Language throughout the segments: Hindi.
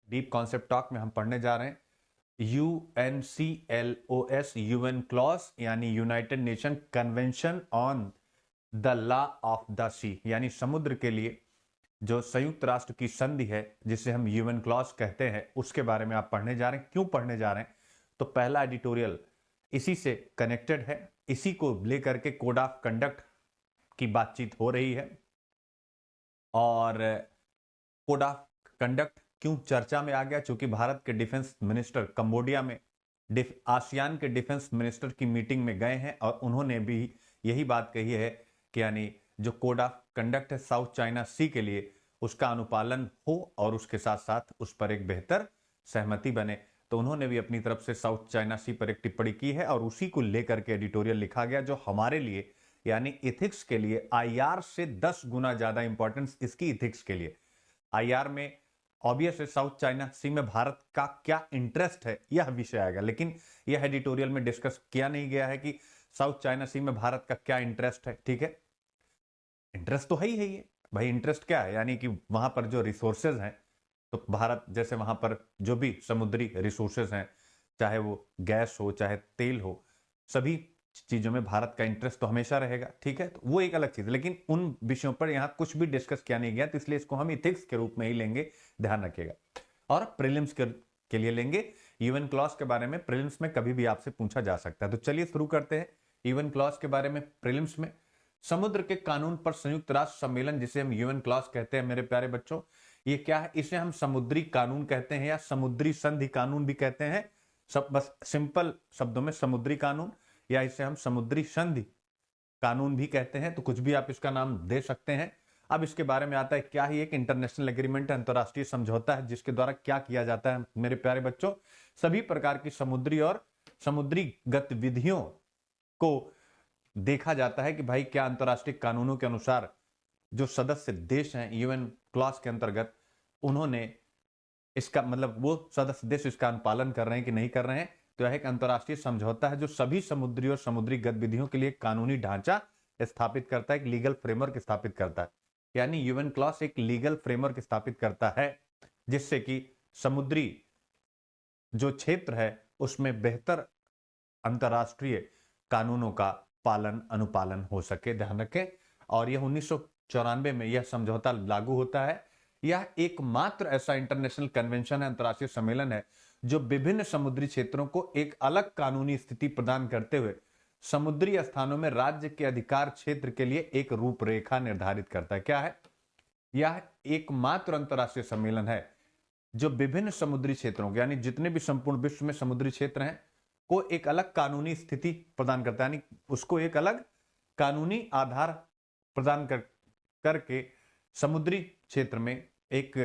डीप कॉन्सेप्ट टॉक में हम पढ़ने जा रहे हैं UNCLOS, यूएन क्लॉस यानी United Nation Convention on the Law of the Sea, यानी समुद्र के लिए जो संयुक्त राष्ट्र की संधि है जिसे हम यूएन क्लॉस कहते हैं, उसके बारे में आप पढ़ने जा रहे हैं। क्यों पढ़ने जा रहे हैं? तो पहला एडिटोरियल इसी से कनेक्टेड है, इसी को लेकर के कोड ऑफ कंडक्ट की बातचीत हो रही है। और कोड ऑफ कंडक्ट क्यों चर्चा में आ गया? क्योंकि भारत के डिफेंस मिनिस्टर कंबोडिया में आसियान के डिफेंस मिनिस्टर की मीटिंग में गए हैं और उन्होंने भी यही बात कही है कि यानी जो कोड ऑफ कंडक्ट है साउथ चाइना सी के लिए, उसका अनुपालन हो और उसके साथ साथ उस पर एक बेहतर सहमति बने। तो उन्होंने भी अपनी तरफ से साउथ चाइना सी पर एक टिप्पणी की है और उसी को लेकर के एडिटोरियल लिखा गया, जो हमारे लिए यानी इथिक्स के लिए आईआर से 10 गुना ज्यादा इंपॉर्टेंस इसकी इथिक्स के लिए। आईआर में ऑब्वियस है साउथ चाइना सी में भारत का क्या इंटरेस्ट है, यह विषय आएगा, लेकिन यह एडिटोरियल में डिस्कस किया नहीं गया है कि साउथ चाइना सी में भारत का क्या इंटरेस्ट है। ठीक है, इंटरेस्ट तो है ही भाई। इंटरेस्ट क्या है? यानी कि वहां पर जो रिसोर्सेज हैं, तो भारत जैसे वहां पर जो भी समुद्री रिसोर्सेज हैं, चाहे वो गैस हो चाहे तेल हो, सभी चीजों में भारत का इंटरेस्ट तो हमेशा रहेगा। ठीक है, तो वो एक अलग चीज है, लेकिन उन विषयों पर यहां कुछ भी डिस्कस किया नहीं गया, तो इसलिए इसको हम इथिक्स के रूप में ही लेंगे, ध्यान रखिएगा। और प्रीलिम्स के लिए लेंगे। यूएन क्लॉज के बारे में प्रीलिम्स में कभी भी आपसे पूछा जा सकता है। तो चलिए शुरू करते हैं यूएन क्लॉज के बारे में। प्रीलिम्स में समुद्र के कानून पर संयुक्त राष्ट्र सम्मेलन, जिसे हम यूएन क्लॉज कहते हैं मेरे प्यारे बच्चों, ये क्या है? इसे हम समुद्री कानून कहते हैं या समुद्री संधि कानून भी कहते हैं। सब बस सिंपल शब्दों में समुद्री कानून, या इसे हम समुद्री संधि कानून भी कहते हैं, तो कुछ भी आप इसका नाम दे सकते हैं। अब इसके बारे में आता है क्या ही एक इंटरनेशनल एग्रीमेंट, अंतरराष्ट्रीय समझौता है, जिसके द्वारा क्या किया जाता है मेरे प्यारे बच्चों, सभी प्रकार की समुद्री और समुद्री गतिविधियों को देखा जाता है कि भाई क्या अंतरराष्ट्रीय कानूनों के अनुसार जो सदस्य देश हैं यूएन क्लॉज के अंतर्गत, उन्होंने इसका मतलब वो सदस्य देश इसका अनुपालन कर रहे हैं कि नहीं कर रहे हैं। तो यह एक अंतरराष्ट्रीय समझौता है जो सभी समुद्री और समुद्री गतिविधियों के लिए कानूनी ढांचा स्थापित करता है, एक लीगल फ्रेमवर्क स्थापित करता है। यानी यूएन क्लॉज एक लीगल फ्रेमवर्क स्थापित करता है जिससे कि समुद्री जो क्षेत्र है उसमें बेहतर अंतरराष्ट्रीय कानूनों का पालन अनुपालन हो सके, ध्यान रखें। और यह 1994 में यह समझौता लागू होता है। यह एकमात्र ऐसा इंटरनेशनल कन्वेंशन है, अंतरराष्ट्रीय सम्मेलन है, जो विभिन्न समुद्री क्षेत्रों को एक अलग कानूनी स्थिति प्रदान करते हुए समुद्री स्थानों में राज्य के अधिकार क्षेत्र के लिए एक रूपरेखा निर्धारित करता है। क्या है? यह एकमात्र अंतरराष्ट्रीय सम्मेलन है जो विभिन्न समुद्री क्षेत्रों यानी जितने भी संपूर्ण विश्व में समुद्री क्षेत्र हैं को एक अलग कानूनी स्थिति प्रदान करता है, यानी उसको एक अलग कानूनी आधार प्रदान करके समुद्री क्षेत्र में एक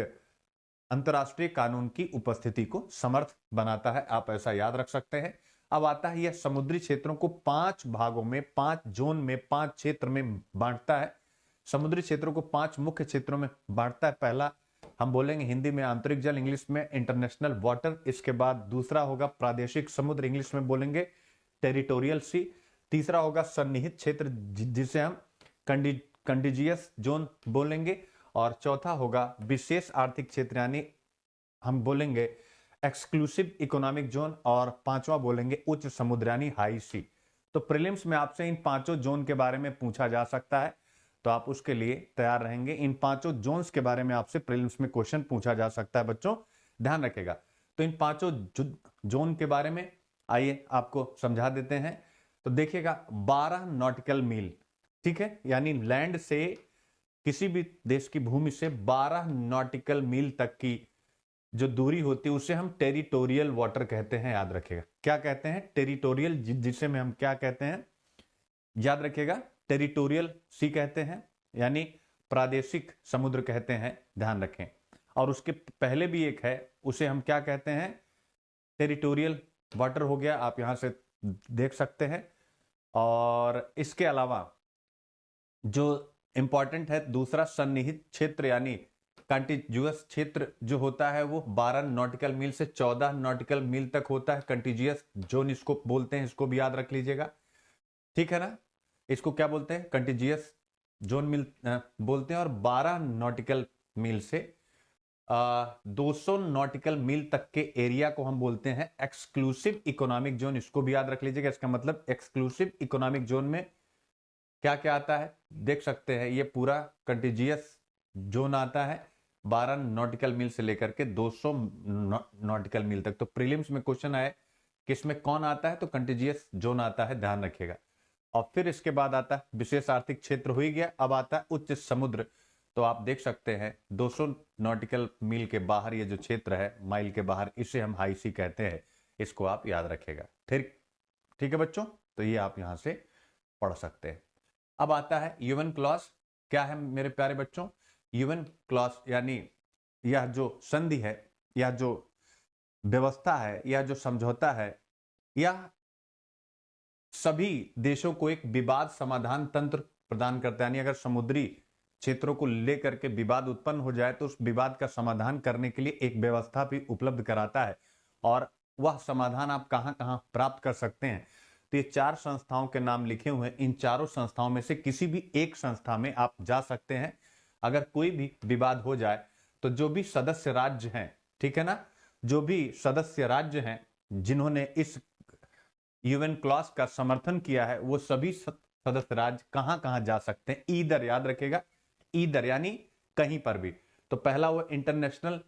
अंतरराष्ट्रीय कानून की उपस्थिति को समर्थ बनाता है। आप ऐसा याद रख सकते हैं। अब आता है यह समुद्री क्षेत्रों को 5 भागों में, 5 जोन में, 5 क्षेत्र में बांटता है। समुद्री क्षेत्रों को 5 मुख्य क्षेत्रों में बांटता है। पहला हम बोलेंगे हिंदी में आंतरिक जल, इंग्लिश में इंटरनेशनल वाटर। इसके बाद दूसरा होगा प्रादेशिक समुद्र, इंग्लिश में बोलेंगे टेरिटोरियल सी। तीसरा होगा सन्निहित क्षेत्र जिसे हम कंटिजियस जोन बोलेंगे। और चौथा होगा विशेष आर्थिक क्षेत्र यानी हम बोलेंगे एक्सक्लूसिव इकोनॉमिक जोन। और पांचवा बोलेंगे उच्च समुद्र यानी हाई सी। तो प्रीलिम्स में आपसे इन पांचों जोन के बारे में पूछा जा सकता है, तो आप उसके लिए तैयार रहेंगे। इन पांचों जोन्स के बारे में आपसे प्रीलिम्स में क्वेश्चन पूछा जा सकता है बच्चों, ध्यान रखेगा। तो इन पांचों जोन के बारे में आइए आपको समझा देते हैं। तो देखिएगा 12 नॉटिकल मील, ठीक है, यानी लैंड से किसी भी देश की भूमि से 12 नॉटिकल मील तक की जो दूरी होती है उसे हम टेरिटोरियल वाटर कहते हैं, याद रखिएगा। क्या कहते हैं? टेरिटोरियल, जिसे में हम क्या कहते हैं, याद रखिएगा, टेरिटोरियल सी कहते हैं, यानी प्रादेशिक समुद्र कहते हैं, ध्यान रखें। और उसके पहले भी एक है, उसे हम क्या कहते हैं? टेरिटोरियल वाटर हो गया, आप यहां से देख सकते हैं। और इसके अलावा जो इंपॉर्टेंट है दूसरा सन्निहित क्षेत्र यानी कंटिजियस क्षेत्र जो होता है वो 12 नॉटिकल मील से 14 नॉटिकल मील तक होता है। कंटिजियस जोन इसको बोलते हैं, इसको भी याद रख लीजिएगा, ठीक है ना। इसको क्या बोलते हैं? कंटिजियस जोन मिल बोलते हैं। और 12 नॉटिकल मील से 200 नॉटिकल मील तक के एरिया को हम बोलते हैं एक्सक्लूसिव इकोनॉमिक जोन। इसको भी याद रख लीजिएगा। इसका मतलब एक्सक्लूसिव इकोनॉमिक जोन में क्या क्या आता है देख सकते हैं। ये पूरा कंटिजियस जोन आता है 12 नॉटिकल मील से लेकर के 200 नॉटिकल मील तक। तो प्रीलिम्स में क्वेश्चन आए कि इसमें कौन आता है, तो कंटिजियस जोन आता है, ध्यान रखिएगा। और फिर इसके बाद आता है विशेष आर्थिक क्षेत्र हो ही गया। अब आता है उच्च समुद्र। तो आप देख सकते हैं 200 नॉटिकल मील के बाहर ये जो क्षेत्र है, माइल के बाहर, इसे हम हाई सी कहते हैं। इसको आप याद रखिएगा। ठीक है बच्चों, तो ये आप यहां से पढ़ सकते हैं। अब आता है यूएन क्लॉज। क्या है मेरे प्यारे बच्चों? यूएन क्लॉज यानी यह जो संधि है, यह जो व्यवस्था है, यह जो समझौता है, यह सभी देशों को एक विवाद समाधान तंत्र प्रदान करता है। यानी अगर समुद्री क्षेत्रों को लेकर के विवाद उत्पन्न हो जाए तो उस विवाद का समाधान करने के लिए एक व्यवस्था भी उपलब्ध कराता है। और वह समाधान आप कहां कहां प्राप्त कर सकते हैं, तो ये 4 संस्थाओं के नाम लिखे हुए हैं। इन चारों संस्थाओं में से किसी भी एक संस्था में आप जा सकते हैं। अगर कोई भी विवाद हो जाए तो जो भी सदस्य राज्य हैं, ठीक है ना, जो भी सदस्य राज्य हैं जिन्होंने इस यूएन क्लॉज का समर्थन किया है, वो सभी सदस्य राज्य कहां कहां जा सकते हैं? ईदर, याद रखेगा, ईदर यानी कहीं पर भी। तो पहला वो International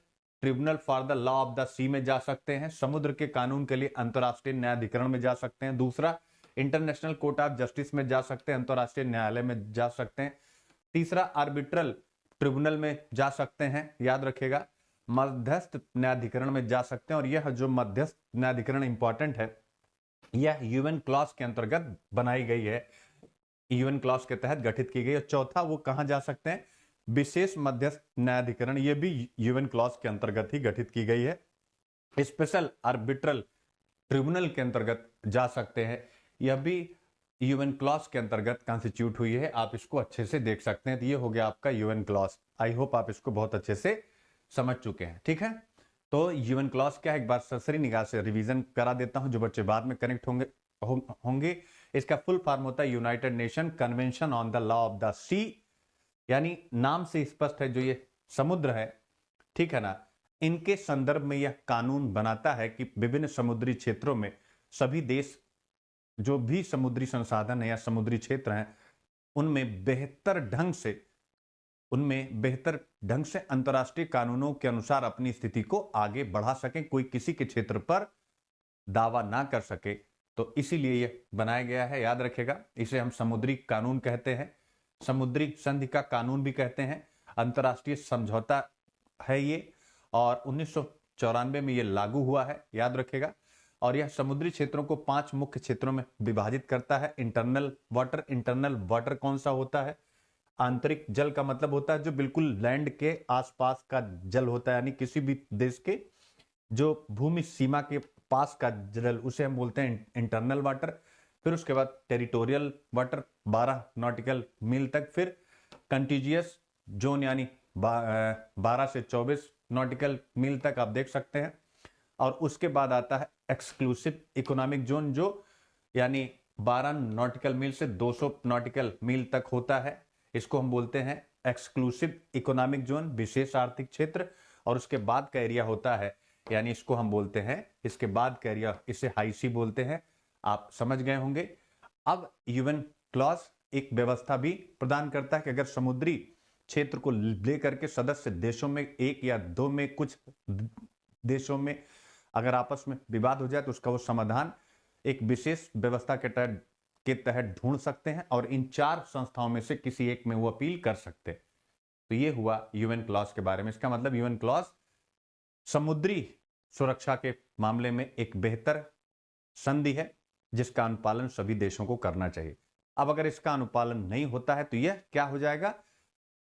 Tribunal for the Law of the Sea में जा सकते हैं, समुद्र के कानून के लिए अंतरराष्ट्रीय न्यायाधिकरण में जा सकते हैं। दूसरा इंटरनेशनल कोर्ट ऑफ जस्टिस में जा सकते हैं, अंतरराष्ट्रीय न्यायालय में जा सकते हैं। तीसरा आर्बिट्रल ट्रिब्यूनल में जा सकते हैं, याद रखेगा। मध्यस्थ न्यायाधिकरण में जा सकते हैं, और यह जो मध्यस्थ न्यायाधिकरण इंपॉर्टेंट है, यह यूएन क्लॉज के अंतर्गत बनाई गई है, यूएन क्लॉज के तहत गठित की गई है। चौथा वो कहां जा सकते हैं? विशेष मध्यस्थ न्यायाधिकरण, ये भी यूएन क्लॉज के अंतर्गत ही गठित की गई है। स्पेशल आर्बिट्रल ट्रिब्यूनल के अंतर्गत जा सकते हैं, यह भी यूएन क्लॉज के अंतर्गत कॉन्स्टिट्यूट हुई है। आप इसको अच्छे से देख सकते हैं। तो ये हो गया आपका यूएन क्लॉज। आई होप आप इसको बहुत अच्छे से समझ चुके हैं। ठीक है, तो यूएन क्लॉज क्या है, एक बार सरसरी निगाह से रिवीजन करा देता हूं, जो बच्चे बाद में कनेक्ट होंगे। इसका फुल फॉर्म होता है United Nation Convention on the Law of the Sea. यानी नाम से स्पष्ट है, जो ये समुद्र है, ठीक है ना, इनके संदर्भ में यह कानून बनाता है कि विभिन्न समुद्री क्षेत्रों में सभी देश जो भी समुद्री संसाधन है या समुद्री क्षेत्र हैं, उनमें बेहतर ढंग से अंतर्राष्ट्रीय कानूनों के अनुसार अपनी स्थिति को आगे बढ़ा सकें, कोई किसी के क्षेत्र पर दावा ना कर सके। तो इसीलिए यह बनाया गया है, याद रखेगा। इसे हम समुद्री कानून कहते हैं, समुद्री संधि का कानून भी कहते हैं। अंतर्राष्ट्रीय समझौता है ये, और 1994 में ये लागू हुआ है, याद रखेगा। और यह समुद्री क्षेत्रों को 5 मुख्य क्षेत्रों में विभाजित करता है। इंटरनल वाटर कौन सा होता है? आंतरिक जल का मतलब होता है जो बिल्कुल लैंड के आसपास का जल होता है, यानी किसी भी देश के जो भूमि सीमा के पास का जल, उसे हम बोलते हैं इंटरनल वाटर। फिर उसके बाद टेरिटोरियल वाटर 12 नॉटिकल मील तक। फिर कंटिजियस जोन यानी 12 से 24 नॉटिकल मील तक आप देख सकते हैं। और उसके बाद आता है एक्सक्लूसिव इकोनॉमिक जोन, जो यानी 12 नॉटिकल मील से 200 नॉटिकल मील तक होता है। इसको हम बोलते हैं एक्सक्लूसिव इकोनॉमिक जोन, विशेष आर्थिक क्षेत्र। और उसके बाद का एरिया होता है, यानी इसको हम बोलते हैं, इसके बाद का एरिया, इसे हाई सी बोलते हैं। आप समझ गए होंगे। अब यूएन क्लॉज एक व्यवस्था भी प्रदान करता है कि अगर समुद्री क्षेत्र को लेकर के सदस्य देशों में, एक या दो में, कुछ देशों में अगर आपस में विवाद हो जाए तो उसका वो समाधान एक विशेष व्यवस्था के तहत ढूंढ सकते हैं, और इन 4 संस्थाओं में से किसी एक में वो अपील कर सकते हैं। तो ये हुआ यूएन क्लॉज के बारे में। इसका मतलब यूएन क्लॉज समुद्री सुरक्षा के मामले में एक बेहतर संधि है, जिसका अनुपालन सभी देशों को करना चाहिए। अब अगर इसका अनुपालन नहीं होता है तो यह क्या हो जाएगा,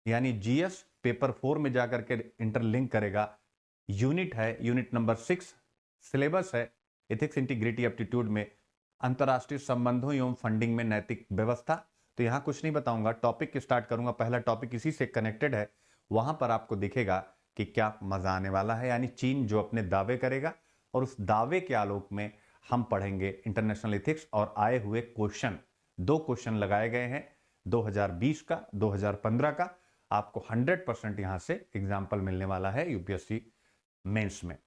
यानी जीएस पेपर 4 में जाकर के इंटरलिंक करेगा। यूनिट है, यूनिट नंबर 6, सिलेबस है एथिक्स इंटीग्रिटी एप्टीट्यूड में, अंतरराष्ट्रीय संबंधों एवं फंडिंग में नैतिक व्यवस्था। तो यहां कुछ नहीं बताऊंगा, टॉपिक स्टार्ट करूंगा। पहला टॉपिक इसी से कनेक्टेड है, वहां पर आपको दिखेगा कि क्या मजा आने वाला है। यानी चीन जो अपने दावे करेगा, और उस दावे के आलोक में हम पढ़ेंगे इंटरनेशनल एथिक्स। और आए हुए क्वेश्चन, 2 क्वेश्चन लगाए गए हैं, 2020 का, 2015 का। आपको 100% यहां से एग्जाम्पल मिलने वाला है यूपीएससी मेंस में।